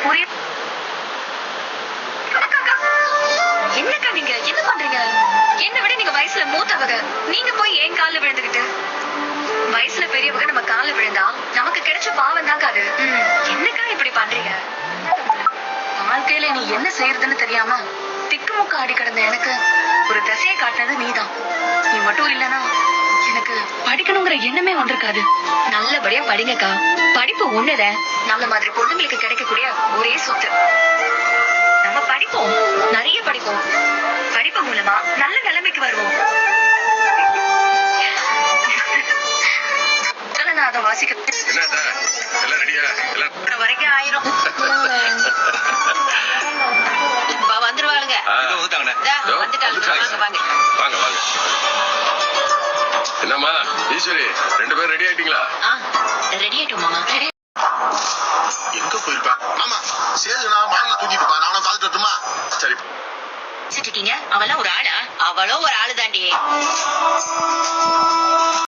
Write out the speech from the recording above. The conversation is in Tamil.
ஒரே என்னக்கா நீங்க என்ன பண்றீங்க? என்ன விட நீங்க வயசுல மூத்தவங்க, நீங்க போய் ஏன் கால்ல விழுந்துகிட்டு? வயசுல பெரியவங்க நம்ம கால்ல விழுந்தா நமக்கு கிடைச்ச பாவம் தாங்க அது. என்னக்கா இப்படி பண்றீங்க? வாழ்க்கையில நீ என்ன செய்யறதுன்னு தெரியாம திக்குமுக்க ஆடி கிடந்த எனக்கு ஒரு திசையை காட்டினது நீதான். நீ மட்டும் இல்லனா எனக்கு படிக்கணுங்கிற எண்ணமே வந்திருக்காது. நல்லபடியா படிங்கக்கா. படிப்பு ஒண்ணுதான் நல்ல மாதிரி பொண்ணுங்களுக்கு கிடைக்கக்கூடிய ஒரே சொத்து. நம்ம படிப்போம், நிறைய படிப்போம். படிப்பு மூலமா நல்ல நிலைமைக்கு வருவோம். நான் அதை வாசிக்க வரைக்கும் ஆயிரும் வந்துருவாங்க. என்னம்மா ஈஸ்வரி, 2 பேரும் ரெடி ஆயிட்டீங்களா? ரெடி ஆயிட்டோம் மாமா. எங்க போயிருப்பா? மாமா சேதுனா மாலை தூக்கிட்டு பா, நானும் பாத்துட்டு வரட்டுமா? சரி. அவளும் ஒரு ஆளா? அவளும் ஒரு ஆளு தாண்டி.